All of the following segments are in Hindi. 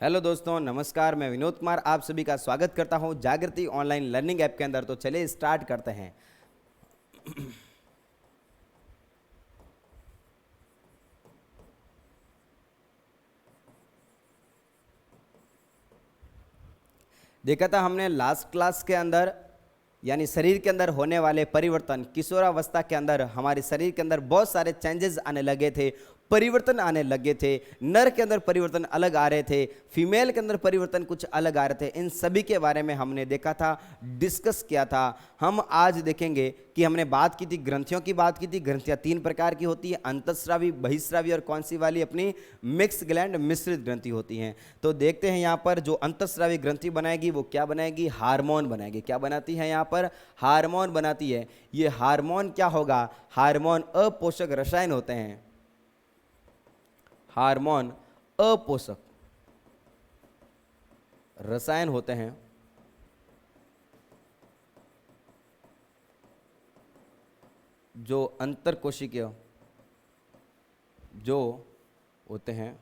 हेलो दोस्तों, नमस्कार। मैं विनोद कुमार आप सभी का स्वागत करता हूं जागृति ऑनलाइन लर्निंग ऐप के अंदर। तो चलिए स्टार्ट करते हैं। देखा था हमने लास्ट क्लास के अंदर, यानी शरीर के अंदर होने वाले परिवर्तन। किशोरावस्था के अंदर हमारे शरीर के अंदर बहुत सारे चेंजेस आने लगे थे, परिवर्तन आने लगे थे। नर के अंदर परिवर्तन अलग आ रहे थे, फीमेल के अंदर परिवर्तन कुछ अलग आ रहे थे। इन सभी के बारे में हमने देखा था, डिस्कस किया था। हम आज देखेंगे कि हमने बात की थी, ग्रंथियों की बात की थी। ग्रंथियां तीन प्रकार की होती है, अंतःस्रावी, बहिःस्रावी और कौन सी वाली अपनी मिक्स ग्लैंड, मिश्रित ग्रंथि होती हैं। तो देखते हैं यहाँ पर जो अंतःस्रावी ग्रंथि बनाएगी वो क्या बनाएगी? हार्मोन बनाएगी। क्या बनाती है? यहाँ पर हार्मोन बनाती है। ये हार्मोन क्या होगा? हार्मोन अपोषक रसायन होते हैं। हार्मोन अपोषक रसायन होते हैं जो अंतरकोशिकीय जो होते हैं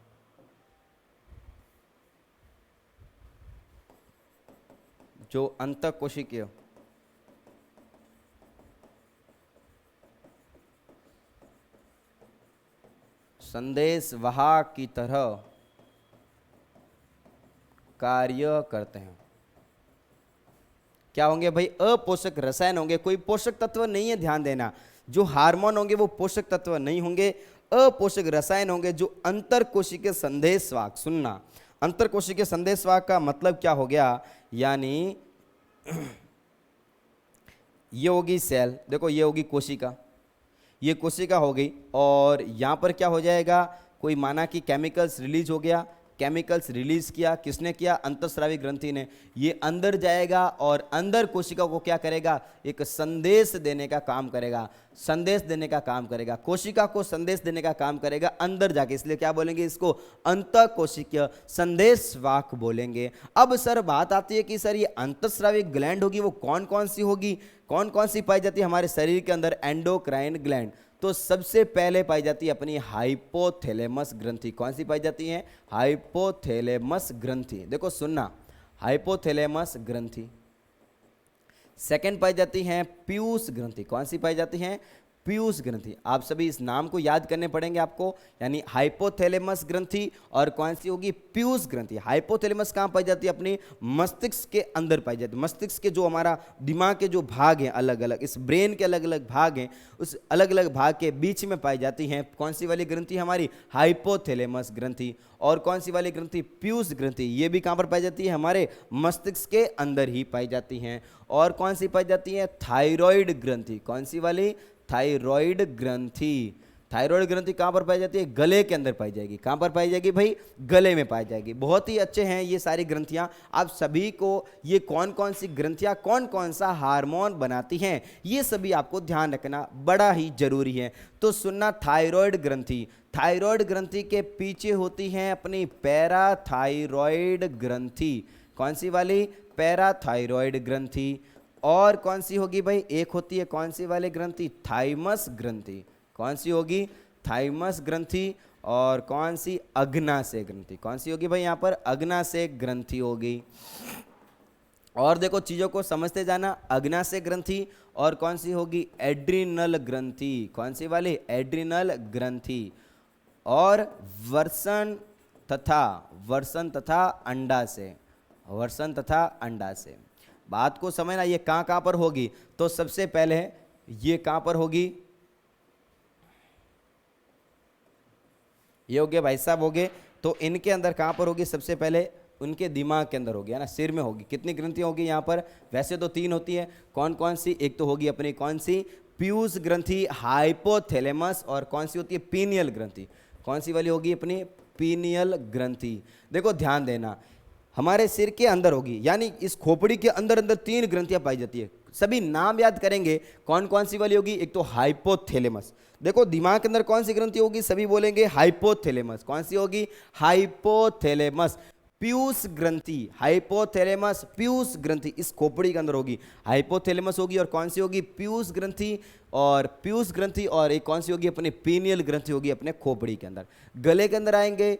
जो अंतःकोशिकीय संदेश वाहक की तरह कार्य करते हैं। क्या होंगे भाई? अपोषक रसायन होंगे। कोई पोषक तत्व नहीं है, ध्यान देना। जो हार्मोन होंगे वो पोषक तत्व नहीं होंगे, अपोषक रसायन होंगे जो अंतरकोशिकीय संदेशवाहक। सुनना, अंतरकोशिकीय संदेशवाहक का मतलब क्या हो गया? यानी ये होगी सेल, देखो ये होगी कोशिका, ये कोशिका हो गई। और यहाँ पर क्या हो जाएगा? कोई माना कि केमिकल्स रिलीज हो गया, केमिकल्स रिलीज किया, किसने किया? अंतःस्रावी ग्रंथि ने। ये अंदर जाएगा और अंदर कोशिका को क्या करेगा? एक संदेश देने का काम करेगा, संदेश देने का काम करेगा, कोशिका को संदेश देने का काम करेगा अंदर जाके। इसलिए क्या बोलेंगे इसको? अंतःकोशिकीय संदेशवाहक बोलेंगे। अब सर बात आती है कि सर ये अंतःस्रावी ग्लैंड होगी वो कौन कौन सी होगी? कौन कौन सी पाई जाती है हमारे शरीर के अंदर? Endocrine gland. तो सबसे पहले पाई जाती है अपनी हाइपोथैलेमस ग्रंथि। कौन सी पाई जाती है? हाइपोथैलेमस ग्रंथि। देखो सुनना, हाइपोथैलेमस ग्रंथि। सेकंड पाई जाती है पीयूष ग्रंथि। कौन सी पाई जाती है? पीयूष ग्रंथि। आप सभी इस नाम को याद करने पड़ेंगे आपको, यानी हाइपोथैलेमस ग्रंथि और कौन सी होगी? पीयूष ग्रंथि। हाइपोथैलेमस कहाँ पाई जाती है? अपनी मस्तिष्क के अंदर पाई जाती है। मस्तिष्क के जो हमारा दिमाग के जो भाग हैं अलग अलग, इस ब्रेन के अलग अलग भाग हैं, उस अलग अलग भाग के बीच में पाई जाती हैं। कौन सी वाली ग्रंथि? हमारी हाइपोथैलेमस ग्रंथि। और कौन सी वाली ग्रंथि? पीयूष ग्रंथि। ये भी कहाँ पर पाई जाती है? हमारे मस्तिष्क के अंदर ही पाई जाती हैं। और कौन सी पाई जाती है? थायराइड ग्रंथि। कौन सी वाली? थायराइड ग्रंथि। थायराइड ग्रंथि कहाँ पर पाई जाती है? गले के अंदर पाई जाएगी। कहाँ पर पाई जाएगी भाई? गले में पाई जाएगी। बहुत ही अच्छे हैं ये सारी ग्रंथियाँ। आप सभी को ये कौन कौन सी ग्रंथियाँ कौन कौन सा हार्मोन बनाती हैं ये सभी आपको ध्यान रखना बड़ा ही जरूरी है। तो सुनना, थायराइड ग्रंथि। थायराइड ग्रंथि के पीछे होती हैं अपनी पैराथायराइड ग्रंथि। कौन सी वाली? पैराथायराइड ग्रंथि। और कौन सी होगी भाई? एक होती है कौन सी वाली ग्रंथि? थाइमस ग्रंथि। कौन सी होगी? थाइमस ग्रंथि। और कौन सी? अग्नाशय ग्रंथि। कौन सी होगी भाई? यहाँ पर अग्नाशय ग्रंथि होगी। और देखो चीजों को समझते जाना, अग्नाशय ग्रंथि और कौन सी होगी? एड्रिनल ग्रंथि। कौन सी वाली? एड्रिनल ग्रंथि। और वर्षण तथा अंडाशय। वर्षण तथा अंडाशय। बात को समझना, ये कहाँ कहाँ पर होगी? तो सबसे पहले ये कहाँ पर होगी? ये हो गए भाई साहब, हो गए। तो इनके अंदर कहाँ पर होगी? सबसे पहले उनके दिमाग के अंदर होगी, है ना, सिर में होगी। कितनी ग्रंथियाँ होगी यहाँ पर? वैसे तो तीन होती है। कौन कौन सी? एक तो होगी अपनी कौन सी? पीयूष ग्रंथि, हाइपोथैलेमस। और कौन सी होती है? पीनियल ग्रंथि। कौन सी वाली होगी? अपनी पीनियल ग्रंथि। देखो ध्यान देना, हमारे सिर के अंदर होगी, यानी इस खोपड़ी के अंदर अंदर तीन ग्रंथियां पाई जाती है। सभी नाम याद करेंगे, कौन कौन सी वाली होगी? एक तो हाइपोथैलेमस। देखो दिमाग के अंदर कौन सी ग्रंथि होगी? सभी बोलेंगे हाइपोथैलेमस। कौन सी होगी? हाइपोथैलेमस। पीयूष ग्रंथि, हाइपोथैलेमस पीयूष ग्रंथि इस खोपड़ी के अंदर होगी, हाइपोथैलेमस होगी। और कौन सी होगी? पीयूष ग्रंथि। और पीयूष ग्रंथि और एक कौन सी होगी? अपने पीनियल ग्रंथि होगी अपने खोपड़ी के अंदर। गले के अंदर आएंगे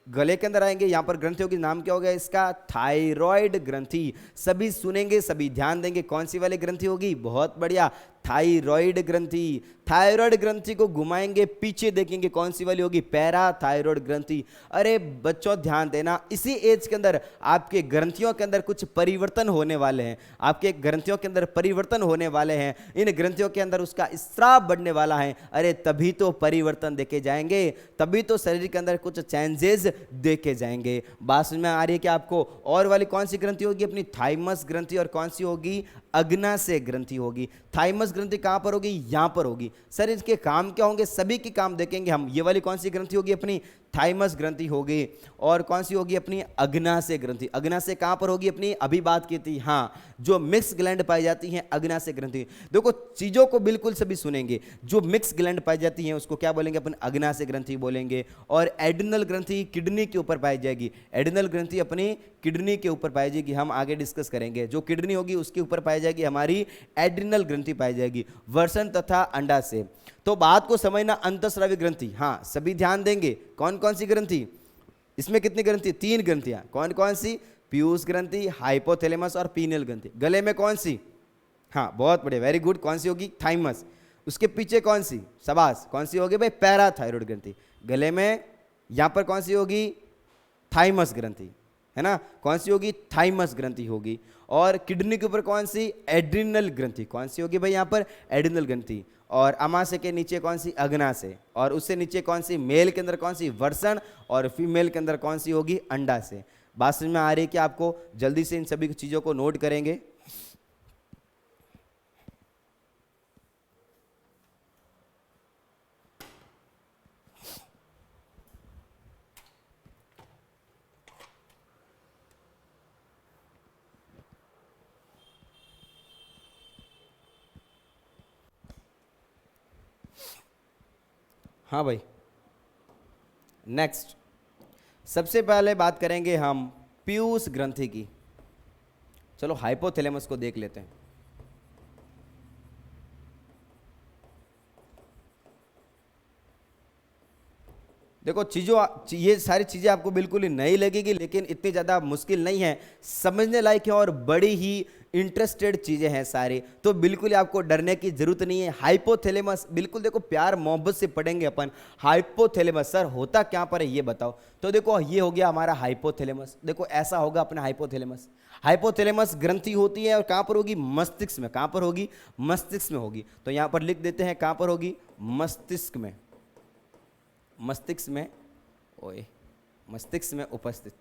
गले के अंदर आएंगे, यहां पर ग्रंथि होगी, नाम क्या होगा इसका, थायराइड ग्रंथि। सभी सुनेंगे, सभी ध्यान देंगे, कौन सी वाली ग्रंथि होगी, बहुत बढ़िया, थायराइड ग्रंथि। थायराइड ग्रंथि को घुमाएंगे, पीछे देखेंगे कौन सी वाली होगी, पैराथायराइड ग्रंथि। अरे बच्चों ध्यान देना, इसी एज के अंदर आपके ग्रंथियों के अंदर कुछ परिवर्तन होने वाले हैं, आपके ग्रंथियों के अंदर परिवर्तन होने वाले हैं, इन ग्रंथियों के अंदर उसका स्राव बढ़ने वाला है। अरे तभी तो परिवर्तन देखे जाएंगे, तभी तो शरीर के अंदर कुछ चेंजेस देखे जाएंगे। बात समझ में आ रही है कि आपको। और वाली कौन सी ग्रंथि होगी अपनी, थाइमस ग्रंथि, और कौन सी होगी, अग्नाशय ग्रंथि होगी। थाइमस ग्रंथि कहां पर होगी, यहां पर होगी। सर इसके काम क्या होंगे, सभी के काम देखेंगे हम। ये वाली कौन सी ग्रंथि होगी अपनी, थाइमस ग्रंथि होगी। और कौन सी होगी अपनी, अग्नाशय ग्रंथि। अग्नाशय कहां पर होगी अपनी, अभी बात की थी, हाँ, जो मिक्स ग्लैंड पाई जाती हैं, अग्नाशय ग्रंथि। देखो चीजों को बिल्कुल सभी सुनेंगे, जो मिक्स ग्लैंड पाई जाती हैं उसको क्या बोलेंगे अपन, अग्नाशय ग्रंथि बोलेंगे। और एड्रिनल ग्रंथि किडनी के ऊपर पाई जाएगी, एड्रिनल ग्रंथि अपनी किडनी के ऊपर पाई जाएगी, हम आगे डिस्कस करेंगे। जो किडनी होगी उसके ऊपर पाई जाएगी हमारी एड्रिनल ग्रंथि पाई जाएगी, वर्षण तथा अंडाशय। तो बात को समझना, अंतःस्रावी ग्रंथि, हाँ सभी ध्यान देंगे। कौन कौन सी ग्रंथि, इसमें कितनी ग्रंथि, 3 ग्रंथियां। कौन कौन सी, पीयूष ग्रंथि, हाइपोथैलेमस और पीनियल ग्रंथि। गले में कौन सी, हाँ बहुत बढ़िया, वेरी गुड, कौन सी होगी, थाइमस। उसके पीछे कौन सी, शाबाश, कौन सी होगी भाई, पैराथायराइड ग्रंथि। गले में यहां पर कौन सी होगी, थाइमस ग्रंथि, है ना, कौन सी होगी, थाइमस ग्रंथि होगी। और किडनी के ऊपर कौन सी, एड्रिनल ग्रंथि, कौन सी होगी भाई यहां पर, एड्रिनल ग्रंथि। और अमाशय के नीचे कौन सी, अग्नाशय। और उससे नीचे कौन सी, मेल के अंदर कौन सी, वर्षण, और फीमेल के अंदर कौन सी होगी, अंडाशय। बात समझ में आ रही है कि आपको। जल्दी से इन सभी चीजों को नोट करेंगे। हाँ भाई, नेक्स्ट सबसे पहले बात करेंगे हम पीयूष ग्रंथि की। चलो हाइपोथैलेमस को देख लेते हैं। देखो ये सारी चीजें आपको बिल्कुल ही नई लगेगी, लेकिन इतनी ज्यादा मुश्किल नहीं है, समझने लायक है और बड़ी ही इंटरेस्टेड चीजें हैं सारी, तो बिल्कुल ही आपको डरने की जरूरत नहीं है। हाइपोथैलेमस बिल्कुल देखो प्यार मोहब्बत से पढ़ेंगे अपन। हाइपोथैलेमस सर होता क्या पर है ये बताओ। तो देखो ये हो गया हमारा हाइपोथैलेमस, देखो ऐसा होगा अपना हाइपोथैलेमस। हाइपोथैलेमस ग्रंथि होती है और कहां पर होगी, मस्तिष्क में। कहां पर होगी, मस्तिष्क में होगी। तो यहां पर लिख देते हैं कहां पर होगी, मस्तिष्क में। मस्तिष्क में, ओए मस्तिष्क में उपस्थित,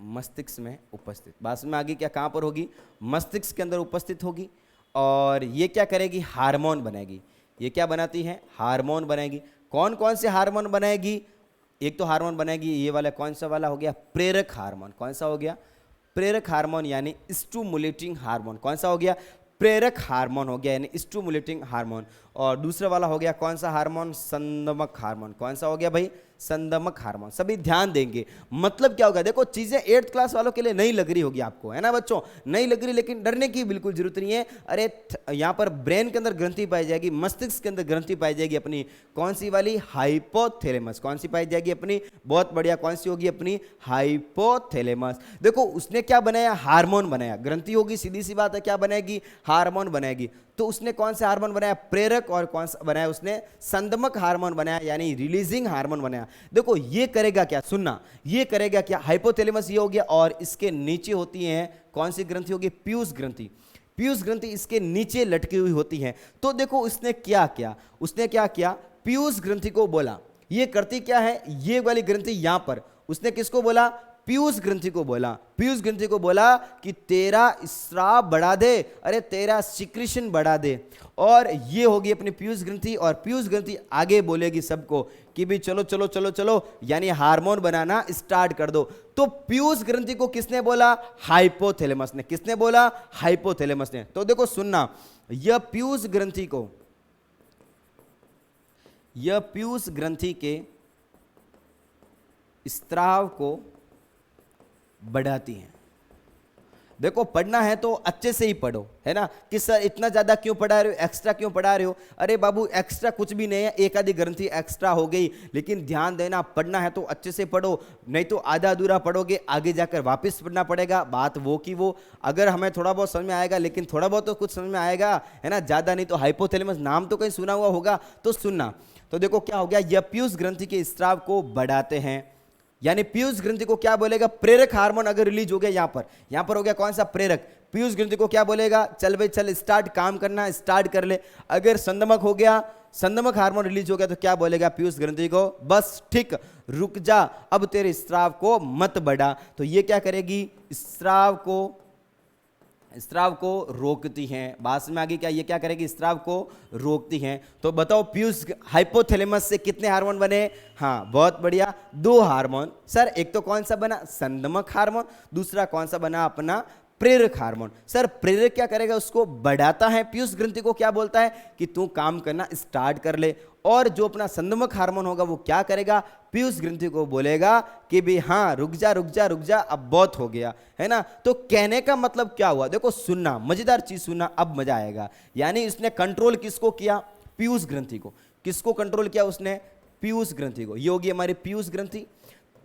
मस्तिष्क में उपस्थित। बात में आगे क्या, कहां पर होगी, मस्तिष्क के अंदर उपस्थित होगी। और ये क्या करेगी, हार्मोन बनाएगी। ये क्या बनाती है, हार्मोन बनाएगी। कौन कौन से हार्मोन बनाएगी, एक तो हार्मोन बनाएगी ये वाला, कौन सा वाला हो गया, प्रेरक हार्मोन। कौन सा हो गया, प्रेरक हार्मोन यानी स्टिमुलेटिंग हार्मोन। कौन सा हो गया, प्रेरक हार्मोन हो गया यानी स्टिमुलेटिंग हार्मोन। और दूसरा वाला हो गया कौन सा हार्मोन, संदमक हार्मोन। कौन सा हो गया भाई, संदमक हार्मोन। सभी ध्यान देंगे, मतलब क्या होगा, देखो चीजें 8th क्लास वालों के लिए नहीं लग रही होगी आपको, है ना बच्चों, नहीं लग रही, लेकिन डरने की बिल्कुल जरूरत नहीं है। अरे यहाँ पर ब्रेन के अंदर ग्रंथि पाई जाएगी, मस्तिष्क के अंदर ग्रंथि पाई जाएगी अपनी, कौन सी वाली, हाइपोथैलेमस। कौन सी पाई जाएगी अपनी, बहुत बढ़िया, कौन सी होगी अपनी, हाइपोथैलेमस। देखो उसने क्या बनाया, हार्मोन बनाया। ग्रंथि होगी, सीधी सी बात है, क्या बनाएगी, हार्मोन बनाएगी। तो उसने कौन सा हार्मोन बनाया, प्रेरक, और कौन सा बनाया उसने, संदमक हार्मोन बनाया यानी रिलीजिंग हार्मोन बनाया। देखो ये करेगा क्या, सुनना, ये करेगा क्या, हाइपोथैलेमस ये हो गया, और इसके नीचे होती है कौन सी ग्रंथि होगी, पीयूष ग्रंथि। पीयूष ग्रंथि इसके नीचे लटकी हुई होती है। तो देखो उसने क्या किया, उसने क्या किया, पीयूष ग्रंथि को बोला, ये करती क्या है, ये वाली ग्रंथि यहां पर, उसने किसको बोला, पीयूष ग्रंथि को बोला। पीयूष ग्रंथि को बोला कि तेरा स्राव बढ़ा दे, अरे तेरा सिक्रीशन बढ़ा दे। और ये होगी अपनी पीयूष ग्रंथि, और पीयूष ग्रंथि आगे बोलेगी सबको कि भी चलो चलो चलो चलो, यानी हार्मोन बनाना स्टार्ट कर दो। तो पीयूष ग्रंथि को किसने बोला, हाइपोथैलेमस ने। किसने बोला, हाइपोथैलेमस ने। तो देखो सुनना, यह पीयूष ग्रंथि को, यह पीयूष ग्रंथि के स्राव को बढ़ाती हैं। देखो पढ़ना है तो अच्छे से ही पढ़ो, है ना, कि सर इतना ज़्यादा क्यों पढ़ा रहे हो, एक्स्ट्रा क्यों पढ़ा रहे हो। अरे बाबू एक्स्ट्रा कुछ भी नहीं है, एक आधी ग्रंथि एक्स्ट्रा हो गई, लेकिन ध्यान देना पढ़ना है तो अच्छे से पढ़ो, नहीं तो आधा अधूरा पढ़ोगे, आगे जाकर वापस पढ़ना पड़ेगा। बात वो की वो, अगर हमें थोड़ा बहुत समझ में आएगा, लेकिन थोड़ा बहुत तो कुछ समझ में आएगा, है ना, ज़्यादा नहीं तो। हाइपोथैलेमस नाम तो कहीं सुना हुआ होगा तो सुनना। तो देखो क्या हो गया, यह पीयूष ग्रंथि के स्राव को बढ़ाते हैं, यानी पीयूष ग्रंथि को क्या बोलेगा, प्रेरक हार्मोन अगर रिलीज हो गया यहां पर हो गया कौन सा, प्रेरक। पीयूष ग्रंथि को क्या बोलेगा, चल भाई चल स्टार्ट काम करना, स्टार्ट कर ले। अगर संदमक हो गया, संदमक हार्मोन रिलीज हो गया तो क्या बोलेगा पीयूष ग्रंथि को, बस ठीक रुक जा, अब तेरे स्राव को मत बढ़ा। तो ये क्या करेगी, स्राव को रोकती हैं। बात में आगे क्या, ये क्या करेगी, स्राव को रोकती हैं। तो बताओ पीयूष हाइपोथैलेमस से कितने हार्मोन बने, हाँ बहुत बढ़िया, 2 हार्मोन। सर एक तो कौन सा बना, संदमक हार्मोन, दूसरा कौन सा बना अपना, प्रेरक हार्मोन। सर प्रेरक क्या करेगा, उसको बढ़ाता है, पीयूष ग्रंथि को क्या बोलता है कि तू काम करना स्टार्ट कर ले। और जो अपना संदमक हार्मोन होगा वो क्या करेगा, पीयूष ग्रंथि को बोलेगा कि भी हाँ रुक जा रुक जा रुक जा, अब बहुत हो गया, है ना। तो कहने का मतलब क्या हुआ, देखो सुनना, मजेदार चीज सुनना, अब मजा आएगा। यानी इसने कंट्रोल किसको किया, पीयूष ग्रंथि को। किसको कंट्रोल किया उसने, पीयूष ग्रंथि को। ये होगी हमारी पीयूष ग्रंथि।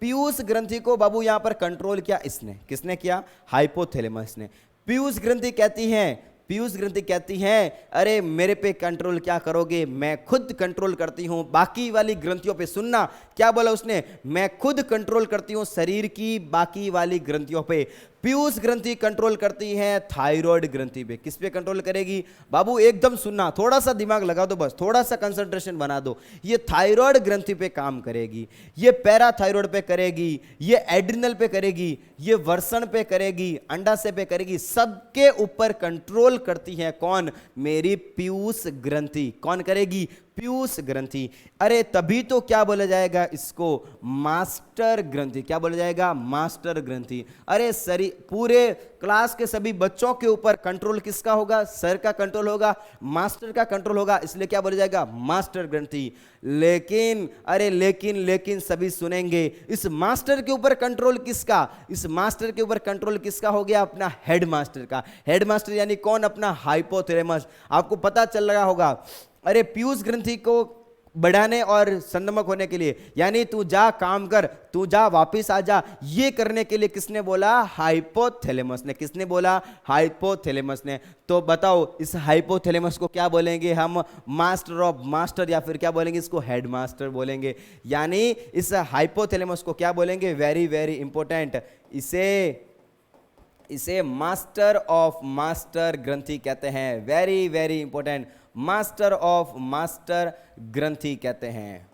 पीयूष ग्रंथि को बाबू यहां पर कंट्रोल किया इसने, किसने किया, हाइपोथैलेमस ने। पीयूष ग्रंथि कहती है, पीयूष ग्रंथि कहती है अरे मेरे पे कंट्रोल क्या करोगे, मैं खुद कंट्रोल करती हूं, बाकी वाली ग्रंथियों पे। सुनना क्या बोला उसने, मैं खुद कंट्रोल करती हूं शरीर की बाकी वाली ग्रंथियों पे। पीयूष ग्रंथि कंट्रोल करती है थायराइड ग्रंथि पे। किस पे कंट्रोल करेगी बाबू, एकदम सुनना, थोड़ा सा दिमाग लगा दो, बस थोड़ा सा कंसंट्रेशन बना दो। ये थायराइड ग्रंथि पे काम करेगी, ये पैराथायराइड पे करेगी, ये एड्रिनल पे करेगी, ये वर्षण पे करेगी, अंडाशय पे करेगी, सबके ऊपर कंट्रोल करती है कौन, मेरी पीयूष ग्रंथि। कौन करेगी, पीयूष ग्रंथि। अरे तभी तो क्या बोला जाएगा इसको, मास्टर ग्रंथि। क्या बोला जाएगा, मास्टर ग्रंथि। अरे सरी पूरे क्लास के सभी बच्चों के ऊपर कंट्रोल किसका होगा, सर का कंट्रोल होगा, मास्टर का कंट्रोल होगा, इसलिए क्या बोला जाएगा, मास्टर ग्रंथि। लेकिन अरे लेकिन लेकिन सभी सुनेंगे, इस मास्टर के ऊपर कंट्रोल किसका, इस मास्टर के ऊपर कंट्रोल किसका हो गया, अपना हेड मास्टर का। हेड मास्टर यानी कौन, अपना हाइपोथैलेमस। आपको पता चल रहा होगा, अरे पीयूष ग्रंथि को बढ़ाने और संदमक होने के लिए, यानी तू जा काम कर, तू जा वापिस आ जा, ये करने के लिए किसने बोला, हाइपोथैलेमस ने। किसने बोला, हाइपोथैलेमस ने। तो बताओ इस हाइपोथैलेमस को क्या बोलेंगे हम, मास्टर ऑफ मास्टर, या फिर क्या बोलेंगे इसको, हेड मास्टर बोलेंगे। यानी इस हाइपोथैलेमस को क्या बोलेंगे, वेरी वेरी इंपॉर्टेंट, इसे मास्टर ऑफ मास्टर ग्रंथि कहते हैं। Very very important, master of master ग्रंथि कहते हैं।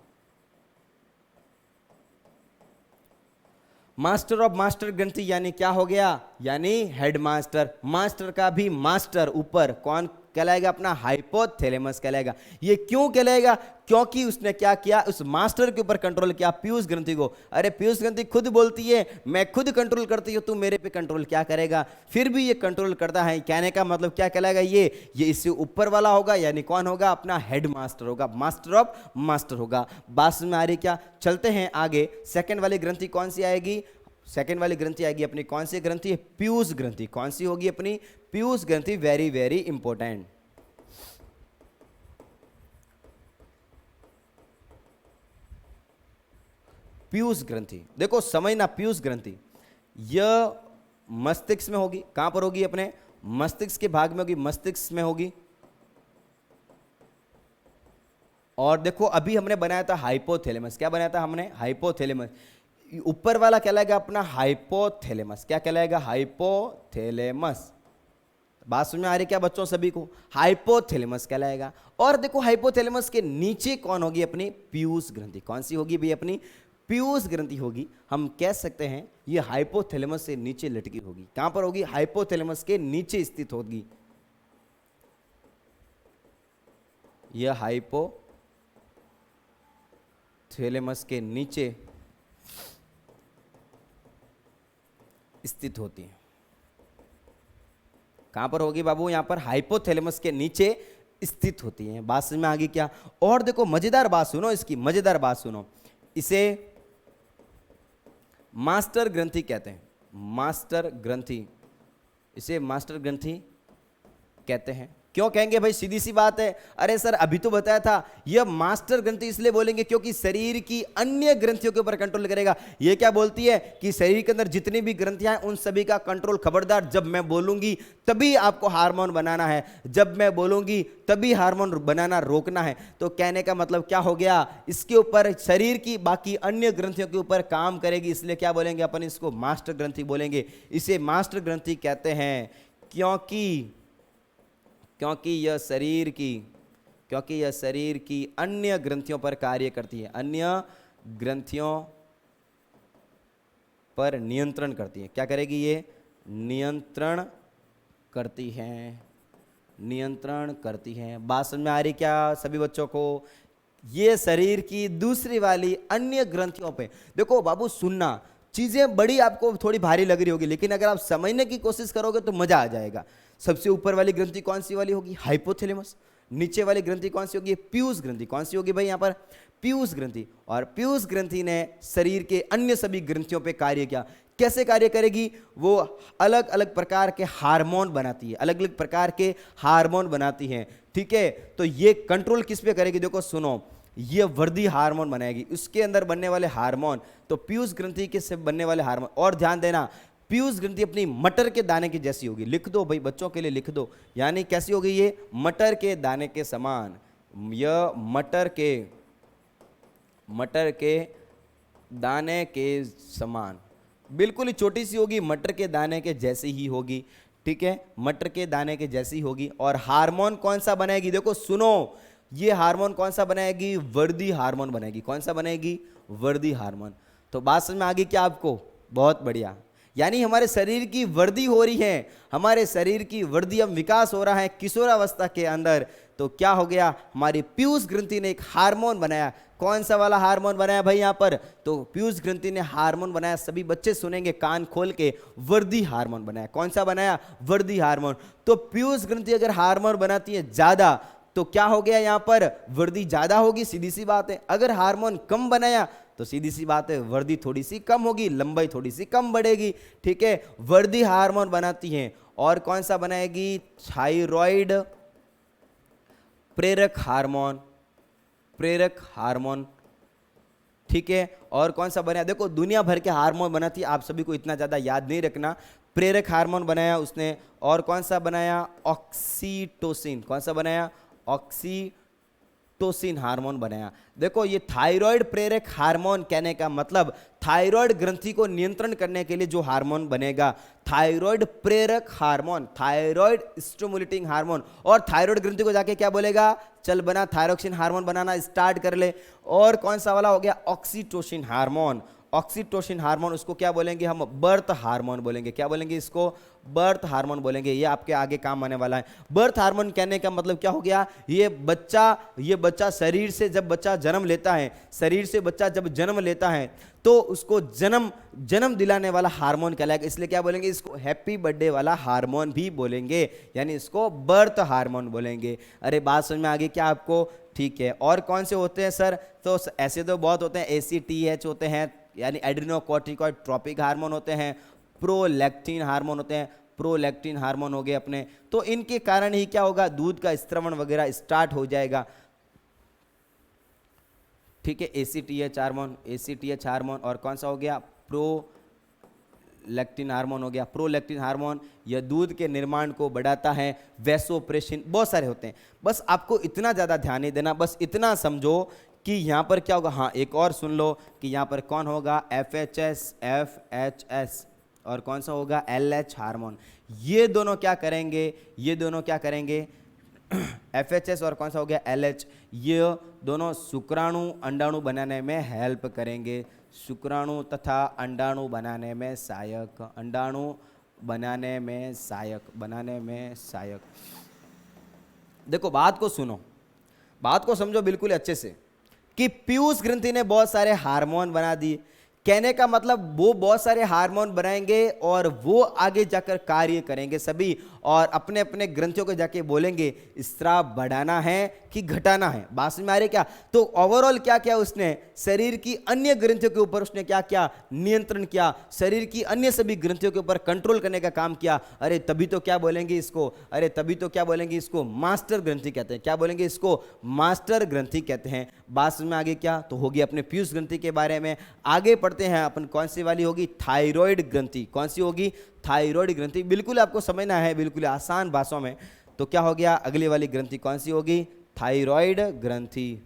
मास्टर ऑफ मास्टर ग्रंथि यानी क्या हो गया, यानी हेड मास्टर। मास्टर का भी मास्टर ऊपर कौन कहलाएगा, अपना हाइपोथैलेमस कहलाएगा। ये क्यों कहलाएगा, क्योंकि उसने क्या किया, उस मास्टर के ऊपर कंट्रोल किया, पीयूष ग्रंथि को। अरे पीयूष ग्रंथि खुद बोलती है मैं खुद कंट्रोल करती हूँ, तू मेरे पे कंट्रोल क्या करेगा, फिर भी ये कंट्रोल करता है। कहने का मतलब क्या कहलाएगा, ये इससे ऊपर वाला होगा, यानी कौन होगा, अपना हेड मास्टर होगा, मास्टर ऑफ मास्टर होगा। बात समझ में आ रही क्या, चलते हैं आगे। सेकेंड वाली ग्रंथि कौन सी आएगी, सेकेंड वाली ग्रंथि आएगी अपनी कौन सी ग्रंथि, पीयूष ग्रंथि। कौन सी होगी अपनी, पीयूष ग्रंथि। Very very important. पीयूष ग्रंथि, देखो समझना, पीयूष ग्रंथि यह मस्तिष्क में होगी। कहां पर होगी, अपने मस्तिष्क के भाग में होगी, मस्तिष्क में होगी। और देखो अभी हमने बनाया था हाइपोथैलेमस। क्या बनाया था हमने, हाइपोथैलेमस। ऊपर वाला कहलाएगा अपना हाइपोथैलेमस। क्या कहलाएगा, हाइपोथैलेमस। बात समझ में आ रही क्या बच्चों सभी को, हाइपोथैलेमस कहलाएगा। और देखो हाइपोथैलेमस के नीचे कौन होगी, अपनी पीयूष ग्रंथि। कौन सी होगी भी, अपनी पीयूष ग्रंथि होगी। हम कह सकते हैं ये हाइपोथैलेमस से नीचे लटकी होगी। कहां पर होगी, हाइपोथैलेमस के नीचे स्थित होगी। यह हाइपोथैलेमस के नीचे स्थित होती है। कहां पर होगी बाबू, यहां पर हाइपोथैलेमस के नीचे स्थित होती है। बात समझ में आ गई क्या। और देखो मजेदार बात सुनो, इसकी मजेदार बात सुनो, इसे मास्टर ग्रंथि कहते हैं, मास्टर ग्रंथि। इसे मास्टर ग्रंथि कहते हैं। क्यों कहेंगे भाई, सीधी सी बात है। अरे सर अभी तो बताया था, यह मास्टर ग्रंथि इसलिए बोलेंगे क्योंकि शरीर की अन्य ग्रंथियों के ऊपर कंट्रोल करेगा। यह क्या बोलती है कि शरीर के अंदर जितनी भी ग्रंथियां हैं उन सभी का कंट्रोल, खबरदार जब मैं बोलूंगी तभी आपको हार्मोन बनाना है, जब मैं बोलूंगी तभी हार्मोन बनाना रोकना है। तो कहने का मतलब क्या हो गया, इसके ऊपर शरीर की बाकी अन्य ग्रंथियों के ऊपर काम करेगी, इसलिए क्या बोलेंगे अपन, इसको मास्टर ग्रंथि बोलेंगे। इसे मास्टर ग्रंथि कहते हैं क्योंकि यह शरीर की अन्य ग्रंथियों पर कार्य करती है, अन्य ग्रंथियों पर नियंत्रण करती है। क्या करेगी ये, नियंत्रण करती है। बात समझ में आ रही क्या सभी बच्चों को? ये शरीर की दूसरी वाली अन्य ग्रंथियों पे, देखो बाबू सुनना, चीजें बड़ी आपको थोड़ी भारी लग रही होगी, लेकिन अगर आप समझने की कोशिश करोगे तो मजा आ जाएगा। सबसे ऊपर वाली ग्रंथि कौन सी वाली होगी, हाइपोथैलेमस। नीचे वाली ग्रंथि कौन सी होगी, पीयूष ग्रंथि। कौन सी होगी भाई यहाँ पर, पीयूष ग्रंथि। और पीयूष ग्रंथि ने शरीर के अन्य सभी ग्रंथियों पे कार्य किया। कैसे कार्य करेगी, वो अलग अलग प्रकार के हार्मोन बनाती है, अलग अलग प्रकार के हार्मोन बनाती है। ठीक है, तो ये कंट्रोल किस पे करेगी, देखो सुनो, ये वृद्धि हार्मोन बनाएगी। उसके अंदर बनने वाले हार्मोन, तो पीयूष ग्रंथि के से बनने वाले हार्मोन, और ध्यान देना पीयूष ग्रंथि अपनी मटर के दाने की जैसी होगी। लिख दो भाई, बच्चों के लिए लिख दो, यानी कैसी होगी ये, मटर के दाने के समान। यह मटर के दाने के समान, बिल्कुल ही छोटी सी होगी, मटर के दाने के जैसी ही होगी। ठीक है, मटर के दाने के जैसी होगी। और हार्मोन कौन सा बनाएगी, देखो सुनो, ये हार्मोन कौन सा बनाएगी, वृद्धि हार्मोन बनाएगी। कौन सा बनाएगी, वृद्धि हार्मोन। तो बात समझ में आ गई क्या आपको? बहुत बढ़िया। यानी हमारे शरीर की वृद्धि हो रही है, हमारे शरीर की वृद्धि, अब विकास हो रहा है किशोरावस्था के अंदर। तो क्या हो गया, हमारी पीयूष ग्रंथि ने एक हार्मोन बनाया। कौन सा वाला हार्मोन बनाया भाई यहाँ पर, तो पीयूष ग्रंथि ने हार्मोन बनाया, सभी बच्चे सुनेंगे कान खोल के, वृद्धि हार्मोन बनाया। कौन सा बनाया, वृद्धि हार्मोन। तो पीयूष ग्रंथि अगर हार्मोन बनाती है ज्यादा, तो क्या हो गया यहाँ पर, वृद्धि ज्यादा होगी, सीधी सी बात है। अगर हार्मोन कम बनाया तो सीधी सी बात है, वृद्धि थोड़ी सी कम होगी, लंबाई थोड़ी सी कम बढ़ेगी। ठीक है, वृद्धि हार्मोन बनाती है। और कौन सा बनाएगी, थायराइड प्रेरक हार्मोन। ठीक है, और कौन सा बनाया, देखो दुनिया भर के हार्मोन बनाती है, आप सभी को इतना ज्यादा याद नहीं रखना। प्रेरक हार्मोन बनाया उसने। और कौन सा बनाया, ऑक्सीटोसिन। कौन सा बनाया, ऑक्सीटोसिन हार्मोन बनाया। देखो ये थायराइड प्रेरक हार्मोन कहने का मतलब, थायराइड ग्रंथि को नियंत्रण करने के लिए जो हार्मोन बनेगा, थायराइड प्रेरक हार्मोन, थायराइड स्टिमुलेटिंग हार्मोन। और थायराइड ग्रंथि को जाके क्या बोलेगा, चल बना थायरोक्सिन हार्मोन बनाना स्टार्ट कर ले। और कौन सा वाला हो गया, ऑक्सीटोसिन हार्मोन। ऑक्सीटोसिन हार्मोन, उसको क्या बोलेंगे हम, बर्थ हार्मोन बोलेंगे। क्या बोलेंगे इसको, बर्थ हार्मोन बोलेंगे। ये आपके आगे काम आने वाला है। बर्थ हार्मोन कहने का मतलब क्या हो गया, ये बच्चा शरीर से जब बच्चा जन्म लेता है, शरीर से बच्चा जब जन्म लेता है तो उसको जन्म दिलाने वाला हार्मोन कहलाएगा। इसलिए क्या बोलेंगे, इसको हैप्पी बर्थडे वाला हार्मोन भी बोलेंगे, यानी इसको बर्थ हार्मोन बोलेंगे। अरे बात समझ में आ गई क्या आपको? ठीक है, और कौन से होते हैं सर, तो ऐसे तो बहुत होते हैं, ACTH होते हैं, यानी एड्रेनोकॉर्टिकॉइड ट्रॉपिक हार्मोन होते हैं, प्रोलैक्टिन हार्मोन होते हैं, प्रोलैक्टिन हार्मोन हो गए अपने। तो इनके कारण ही क्या होगा, दूध का स्त्रवण वगैरह स्टार्ट हो जाएगा। ठीक है, ACTH हार्मोन। और कौन सा हो गया, प्रोलैक्टिन हार्मोन हो गया। प्रोलैक्टिन हार्मोन यह दूध के निर्माण को बढ़ाता है। वैसोप्रेसिन, बहुत सारे होते हैं, बस आपको इतना ज़्यादा ध्यान नहीं देना, बस इतना समझो कि यहाँ पर क्या होगा। हाँ, एक और सुन लो कि यहाँ पर कौन होगा, FHS, और कौन सा होगा, LH हार्मोन। ये दोनों क्या करेंगे, FHS और कौन सा हो गया, LH, ये दोनों शुक्राणु अंडाणु बनाने में हेल्प करेंगे। शुक्राणु तथा अंडाणु बनाने में सहायक। देखो बात को सुनो, बात को समझो बिल्कुल अच्छे से, कि पीयूष ग्रंथि ने बहुत सारे हार्मोन बना दिए। कहने का मतलब वो बहुत सारे हार्मोन बनाएंगे और वो आगे जाकर कार्य करेंगे सभी, और अपने अपने ग्रंथियों को जाके बोलेंगे स्राव बढ़ाना है कि घटाना है। बात समझ में आ रही क्या? तो ओवरऑल क्या किया उसने, शरीर की अन्य ग्रंथियों के ऊपर उसने क्या किया, नियंत्रण किया, शरीर की अन्य सभी ग्रंथियों के ऊपर कंट्रोल करने का काम किया। अरे तभी तो क्या बोलेंगे इसको, अरे तभी तो क्या बोलेंगे इसको, मास्टर ग्रंथि कहते हैं। क्या बोलेंगे इसको, मास्टर ग्रंथि कहते हैं। बात में आगे क्या तो होगी अपने पीयूष ग्रंथि के बारे में। आगे पढ़ते हैं अपन, कौन सी वाली होगी, थायराइड ग्रंथि। कौन सी होगी, थायराइड ग्रंथि। बिल्कुल आपको समझना है, बिल्कुल आसान भाषाओं में। तो क्या हो गया, अगली वाली ग्रंथि कौन सी होगी, थायराइड ग्रंथि।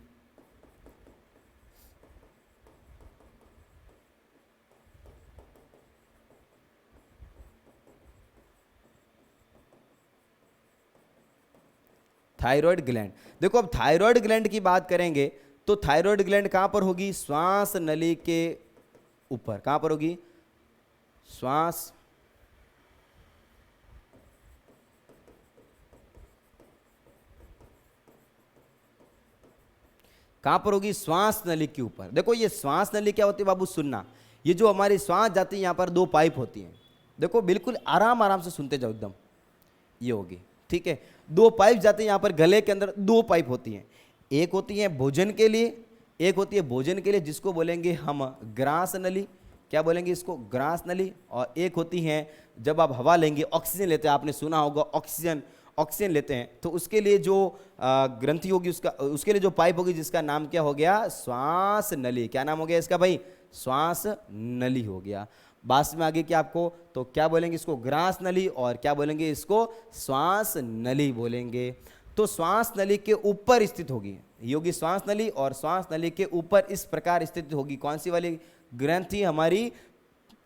Thyroid gland. देखो अब थायराइड ग्लैंड की बात करेंगे तो थायराइड ग्लैंड कहां पर होगी, श्वास नली के ऊपर। कहां पर होगी, श्वास कहां पर होगी, श्वास नली के ऊपर। देखो ये श्वास नली क्या होती है बाबू, सुनना। ये जो हमारी श्वास जाती है यहां पर दो पाइप होती हैं। देखो बिल्कुल आराम आराम से सुनते जाओ एकदम। ये होगी, ठीक है, दो पाइप जाते हैं यहां पर, गले के अंदर दो पाइप होती हैं। एक होती है भोजन के लिए, एक होती है भोजन के लिए जिसको बोलेंगे हम ग्रास नली। क्या बोलेंगे इसको, ग्रास नली। और एक होती है जब आप हवा लेंगे, ऑक्सीजन लेते हैं, आपने सुना होगा ऑक्सीजन, ऑक्सीजन लेते हैं तो उसके लिए जो ग्रंथि होगी, उसका उसके लिए जो पाइप होगी जिसका नाम क्या हो गया, श्वास नली। क्या नाम हो गया इसका भाई, श्वास नली हो गया। बात में आगे क्या आपको, तो क्या बोलेंगे इसको, ग्रास नली, और क्या बोलेंगे इसको, श्वास नली बोलेंगे। तो श्वास नली के ऊपर स्थित होगी, ये होगी श्वास नली, और श्वास नली के ऊपर इस प्रकार स्थित होगी कौन सी वाली ग्रंथि हमारी,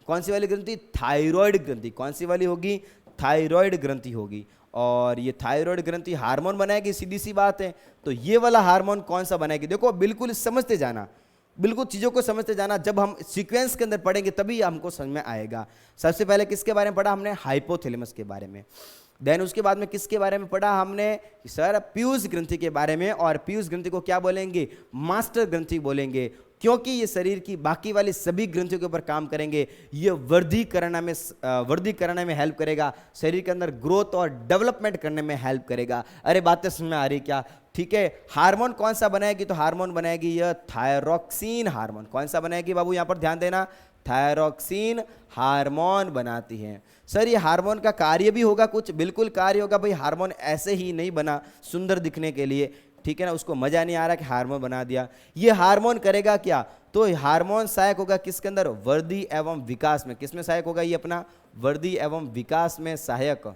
कौन सी वाली ग्रंथि, थायराइड ग्रंथि। कौन सी वाली होगी, थायराइड ग्रंथि होगी। और ये थायराइड ग्रंथि हार्मोन बनाएगी, सीधी सी बात है। तो ये वाला हार्मोन कौन सा बनाएगी, देखो बिल्कुल समझते जाना, बिल्कुल चीज़ों को समझते जाना। जब हम सीक्वेंस के अंदर पढ़ेंगे तभी हमको समझ में आएगा। सबसे पहले किसके बारे में पढ़ा हमने, हाइपोथैलेमस के बारे में। देन उसके बाद में किसके बारे में पढ़ा हमने, सर पीयूष ग्रंथि के बारे में। और पीयूष ग्रंथि को क्या बोलेंगे, मास्टर ग्रंथि बोलेंगे, क्योंकि ये शरीर की बाकी वाली सभी ग्रंथियों के ऊपर काम करेंगे। ये वृद्धि करने में हेल्प करेगा, शरीर के अंदर ग्रोथ और डेवलपमेंट करने में हेल्प करेगा। अरे बातें समझ में आ रही क्या, ठीक है। हार्मोन कौन सा बनाएगी, तो हार्मोन बनाएगी यह थायरॉक्सिन हार्मोन। कौन सा बनाएगी बाबू, यहां पर ध्यान देना, थायरॉक्सिन हार्मोन बनाती है। सर ये हार्मोन का कार्य भी होगा कुछ, बिल्कुल कार्य होगा भाई। हार्मोन ऐसे ही नहीं बना सुंदर दिखने के लिए, ठीक है ना, उसको मजा नहीं आ रहा कि हार्मोन बना दिया। ये हार्मोन करेगा क्या, तो हार्मोन सहायक होगा किसके अंदर, वृद्धि एवं विकास में। किसमें सहायक होगा ये अपना, वृद्धि एवं विकास में सहायक,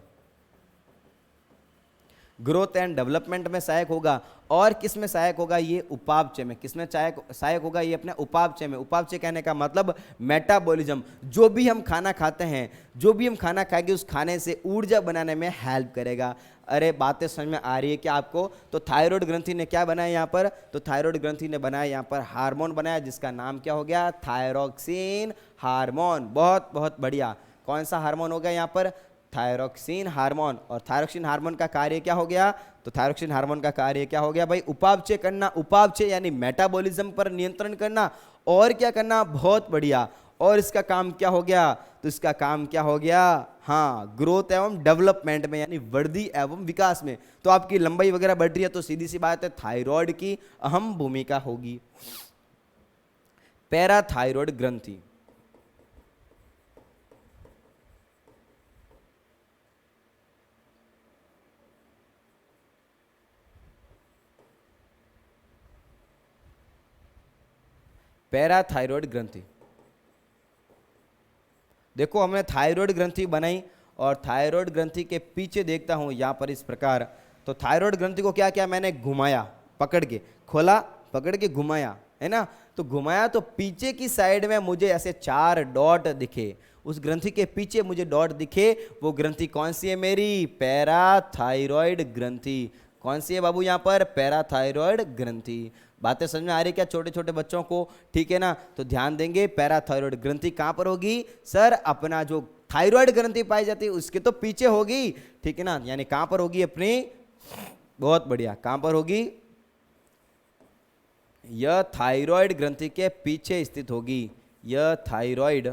ग्रोथ एंड डेवलपमेंट में सहायक होगा। और किस में सहायक होगा, ये उपापचय में। किस में सहायक होगा, ये अपने उपापचय में। उपापचय कहने का मतलब मेटाबॉलिज्म। जो भी हम खाना खाते हैं, जो भी हम खाना खाएंगे उस खाने से ऊर्जा बनाने में हेल्प करेगा। अरे बातें समझ में आ रही है क्या आपको। तो थायराइड ग्रंथि ने क्या बनाया यहाँ पर, तो थायराइड ग्रंथि ने बनाया यहाँ पर हार्मोन बनाया जिसका नाम क्या हो गया, थायरॉक्सिन हार्मोन। बहुत बहुत बढ़िया। कौन सा हार्मोन हो गया यहाँ पर, थायरॉक्सिन हार्मोन। और थायरॉक्सिन हार्मोन का कार्य क्या हो गया, तो थायरॉक्सिन हार्मोन का कार्य क्या हो गया भाई, उपापचय करना। उपापचय यानी मेटाबॉलिज्म पर नियंत्रण करना। और क्या करना, बहुत बढ़िया। और इसका काम क्या हो गया, तो इसका काम क्या हो गया, हाँ, ग्रोथ एवं डेवलपमेंट में, यानी वृद्धि एवं विकास में। तो आपकी लंबाई वगैरह बढ़ रही है तो सीधी सी बात है थायराइड की अहम भूमिका होगी। पैराथायराइड ग्रंथि, पैराथायराइड ग्रंथि। देखो हमने थायराइड ग्रंथि बनाई और थायराइड ग्रंथि के पीछे देखता हूं यहां पर इस प्रकार। तो थायराइड ग्रंथि को क्या किया मैंने, घुमाया, पकड़ के खोला, पकड़ के घुमाया, है ना। तो घुमाया तो पीछे की साइड में मुझे ऐसे 4 डॉट दिखे। उस ग्रंथि के पीछे मुझे डॉट दिखे, वो ग्रंथि कौन सी है मेरी, पैराथायराइड ग्रंथि। कौन सी है बाबू यहाँ पर, पैराथायराइड ग्रंथि। बातें समझ में आ रही क्या छोटे छोटे बच्चों को, ठीक है ना। तो ध्यान देंगे, पैराथायराइड ग्रंथि कहां पर होगी, सर अपना जो थायराइड ग्रंथि पाई जाती है उसके तो पीछे होगी, ठीक है ना। यानी कहां पर होगी अपनी, बहुत बढ़िया, कहां पर होगी, यह थायराइड ग्रंथि के पीछे स्थित होगी। यह थायराइड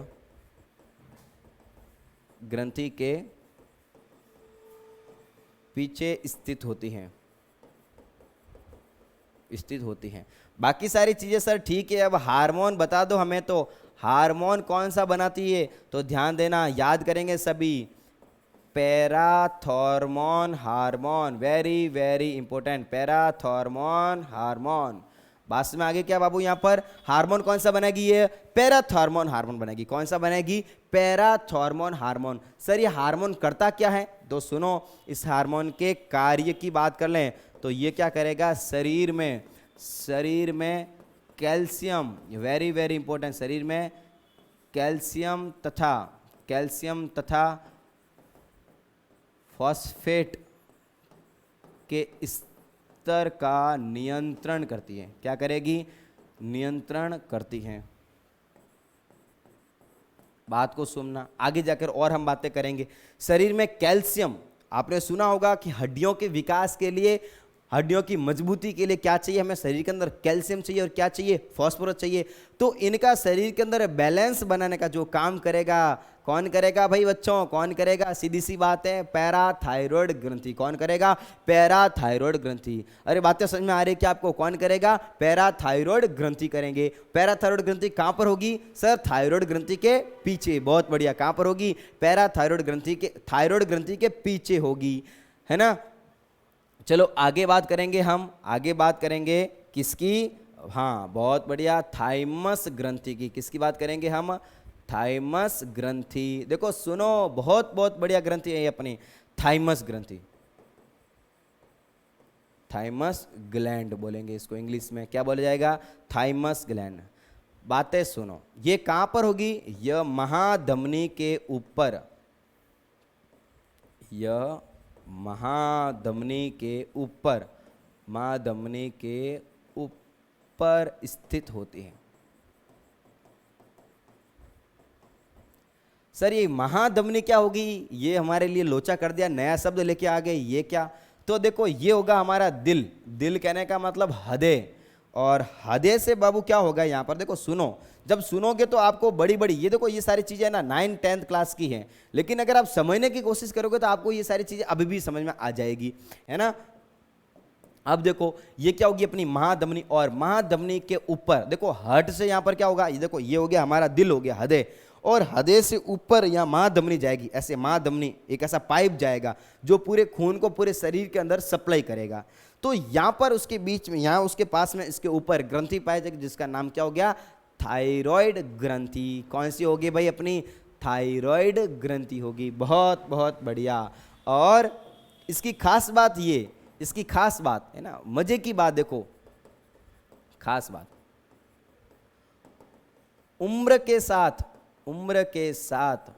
ग्रंथि के पीछे स्थित होती हैं, बाकी सारी चीजें सर ठीक है, अब हार्मोन बता दो हमें, तो हार्मोन कौन सा बनाती है, तो ध्यान देना, याद करेंगे सभी, parathormone hormone, very very important, parathormone hormone. बात में आगे क्या बाबू, यहाँ पर हार्मोन कौन सा बनेगी, ये पैराथॉर्मोन हार्मोन बनेगी। कौन सा बनेगी, पैराथॉर्मोन हार्मोन। सर ये हार्मोन करता क्या है, तो सुनो, इस हार्मोन के कार्य की बात कर लें तो ये क्या करेगा, शरीर में कैल्शियम, वेरी वेरी इंपॉर्टेंट, शरीर में कैल्शियम तथा फॉस्फेट के स्तर का नियंत्रण करती है। क्या करेगी, नियंत्रण करती है। बात को सुनना, आगे जाकर और हम बातें करेंगे। शरीर में कैल्शियम, आपने सुना होगा कि हड्डियों के विकास के लिए, हड्डियों की मजबूती के लिए क्या चाहिए, हमें शरीर के अंदर कैल्शियम चाहिए और क्या चाहिए, फास्फोरस चाहिए। तो इनका शरीर के अंदर बैलेंस बनाने का जो काम करेगा, कौन करेगा भाई बच्चों, कौन करेगा, सीधी सी बात है, पैराथायरॉयड ग्रंथि। कौन करेगा, पैराथायरॉयड ग्रंथि। अरे बातें समझ में आ रही है क्या आपको, कौन करेगा, पैराथायरॉयड ग्रंथि करेंगे। पैराथायरॉयड ग्रंथि कहां पर होगी, सर थायरॉयड ग्रंथि के पीछे। बहुत बढ़िया, कहां पर होगी, पैराथायरॉयड ग्रंथि के, थायरॉयड ग्रंथि के पीछे होगी, है ना। चलो आगे बात करेंगे हम, आगे बात करेंगे किसकी, हाँ बहुत बढ़िया, थाइमस ग्रंथि की। किसकी बात करेंगे हम, थाइमस ग्रंथि। देखो सुनो, बहुत बहुत बढ़िया ग्रंथि है ये अपनी थाइमस ग्रंथि। थाइमस ग्लैंड बोलेंगे इसको इंग्लिश में, क्या बोला जाएगा, थाइमस ग्लैंड। बातें सुनो, ये कहां पर होगी, यह महाधमनी के ऊपर, यह महाधमनी के ऊपर, महाधमनी के ऊपर स्थित होती है। सर ये महाधमनी क्या होगी, ये हमारे लिए लोचा कर दिया, नया शब्द लेके आ गए, ये क्या, तो देखो ये होगा हमारा दिल। दिल कहने का मतलब हृदय, और हृदय से बाबू क्या होगा, यहाँ पर देखो सुनो, जब सुनोगे तो आपको बड़ी बड़ी, ये देखो ये सारी चीजें ना 9th-10th क्लास की हैं, लेकिन अगर आप समझने की कोशिश करोगे तो आपको ये सारी चीजें अभी भी समझ में आ जाएगी, है ना। अब देखो ये क्या होगी अपनी महाधमनी, और महाधमनी के ऊपर देखो हार्ट से यहाँ पर क्या होगा, ये देखो ये हो गया हमारा दिल, हो गया हृदय, और हृदय से ऊपर यहाँ महाधमनी जाएगी। ऐसे महाधमनी एक ऐसा पाइप जाएगा जो पूरे खून को पूरे शरीर के अंदर सप्लाई करेगा। तो यहाँ पर उसके बीच में, यहाँ उसके पास में, इसके ऊपर ग्रंथि पाई जाएगी जिसका नाम क्या हो गया, थायराइड ग्रंथि। कौन सी होगी भाई अपनी, थायराइड ग्रंथि होगी। बहुत बहुत बढ़िया। और इसकी खास बात ये, इसकी खास बात है ना, मजे की बात देखो, खास बात, उम्र के साथ, उम्र के साथ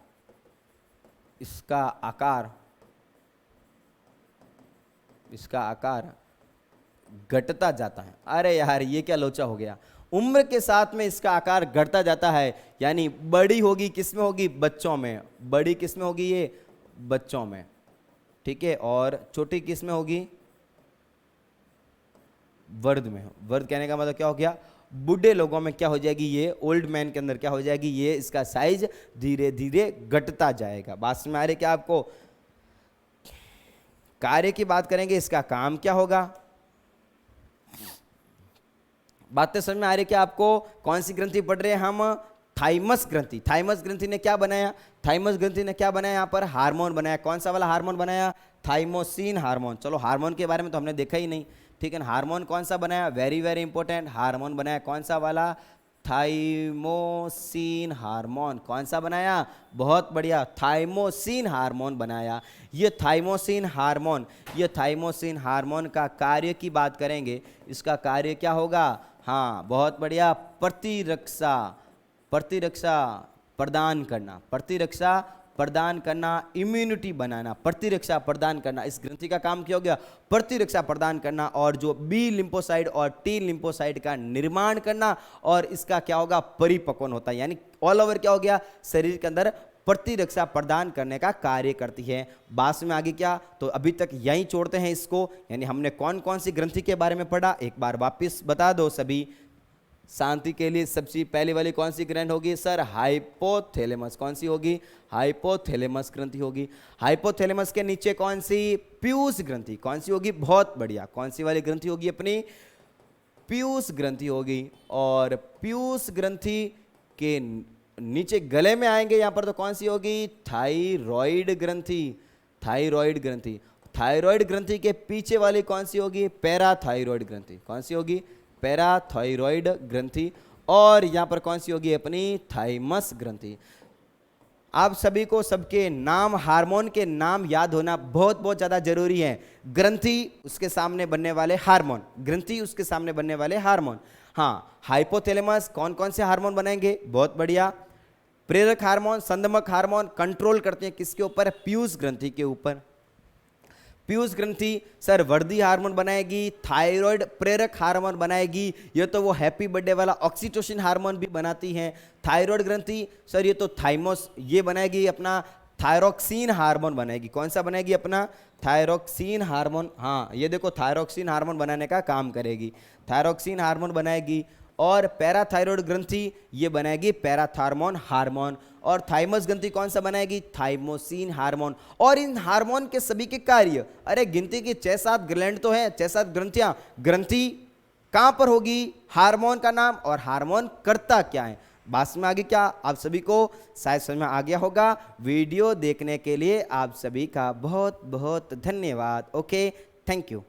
इसका आकार, इसका आकार घटता जाता है। अरे यार ये क्या लोचा हो गया, उम्र के साथ में इसका आकार घटता जाता है, यानी बड़ी होगी किस में होगी, बच्चों में, बड़ी किस में होगी, ये बच्चों में, ठीक है, और छोटी किस में होगी, वर्ध में। वर्ध कहने का मतलब क्या हो गया, बूढ़े लोगों में क्या हो जाएगी, ये ओल्ड मैन के अंदर क्या हो जाएगी, ये इसका साइज धीरे धीरे घटता जाएगा। बात में आ रही क्या आपको। कार्य की बात करेंगे, इसका काम क्या होगा, बातें समझ में आ रही क्या आपको। कौन सी ग्रंथि पढ़ रहे हैं हम, थाइमस ग्रंथि। थाइमस ग्रंथि ने क्या बनाया, थाइमस ग्रंथि ने क्या बनाया, यहाँ पर हार्मोन बनाया। कौन सा वाला हार्मोन बनाया, थाइमोसिन हार्मोन। चलो हार्मोन के बारे में तो हमने देखा ही नहीं, ठीक है ना। हार्मोन कौन सा बनाया, वेरी वेरी इंपॉर्टेंट, हार्मोन बनाया कौन सा वाला, थाइमोसिन हार्मोन। कौन सा बनाया, बहुत बढ़िया, थाइमोसिन हार्मोन बनाया। ये थाइमोसिन हार्मोन, ये थाइमोसिन हार्मोन का कार्य की बात करेंगे, इसका कार्य क्या होगा, हाँ बहुत बढ़िया, प्रतिरक्षा, प्रतिरक्षा प्रदान करना, प्रतिरक्षा प्रदान करना, इम्यूनिटी बनाना, प्रतिरक्षा प्रदान करना। इस ग्रंथि का काम क्या हो गया, प्रतिरक्षा प्रदान करना, और जो बी लिम्फोसाइड और टी लिम्फोसाइड का निर्माण करना, और इसका क्या होगा, परिपक्वन होता है, यानी ऑल ओवर क्या हो गया, शरीर के अंदर प्रतिरक्षा प्रदान करने का कार्य करती है। बात में आगे क्या, तो अभी तक यहीं छोड़ते हैं इसको, यानी हमने कौन कौन सी ग्रंथि के बारे में पढ़ा, एक बार वापस बता दो सभी शांति के लिए। सबसे पहली वाली कौन सी ग्रंथि होगी सर, हाइपोथैलेमस। कौन सी होगी, हाइपोथैलेमस ग्रंथि होगी। हाइपोथैलेमस के नीचे कौन सी, पीयूष ग्रंथि। कौन सी होगी, बहुत बढ़िया, कौन सी वाली ग्रंथि होगी अपनी, पीयूष ग्रंथि होगी, और पीयूष ग्रंथि के नीचे गले में आएंगे यहां पर तो कौन सी होगी? थायराइड ग्रंथि। थायराइड ग्रंथि। थायराइड ग्रंथि के पीछे वाली कौन सी होगी? पैराथायराइड ग्रंथि। कौन सी होगी? पैराथायराइड ग्रंथि। और यहां पर कौन सी होगी? अपनी थाइमस ग्रंथि। आप सभी को सबके नाम, हार्मोन के नाम याद होना बहुत बहुत ज्यादा जरूरी है। ग्रंथि उसके सामने बनने वाले हार्मोन, ग्रंथि उसके सामने बनने वाले हार्मोन। हाँ, हाइपोथैलेमस कौन कौन से हार्मोन बनाएंगे? बहुत बढ़िया। प्रेरक हार्मोन, संदमक हार्मोन कंट्रोल करते हैं किसके ऊपर? पीयूष ग्रंथि के ऊपर। पीयूष ग्रंथि सर वर्दी हार्मोन बनाएगी, थायराइड प्रेरक हार्मोन बनाएगी, ये तो वो हैप्पी बर्थडे वाला ऑक्सीटोसिन हार्मोन भी बनाती है। थायराइड ग्रंथि सर ये तो थाइमस, ये बनाएगी अपना थायरोक्सिन हार्मोन बनाएगी। कौन सा बनाएगी? अपना थायरोक्सिन हार्मोन। हाँ, ये देखो थायरोक्सिन हार्मोन बनाने का काम करेगी, थायरोक्सिन हार्मोन बनाएगी। और पैराथायरॉयड ग्रंथि ये बनाएगी पैराथार्मोन हार्मोन। और थाइमस ग्रंथि कौन सा बनाएगी? Thymosin hormone. और इन हार्मोन के सभी के कार्य, अरे गिनती की 6-7 ग्लैंड तो है, 6-7 ग्रंथियां। ग्रंथि कहां पर होगी? हार्मोन का नाम, और हार्मोन करता क्या है? बात में आगे क्या आप सभी को शायद समझ में आ गया होगा। वीडियो देखने के लिए आप सभी का बहुत बहुत धन्यवाद। Okay, thank you.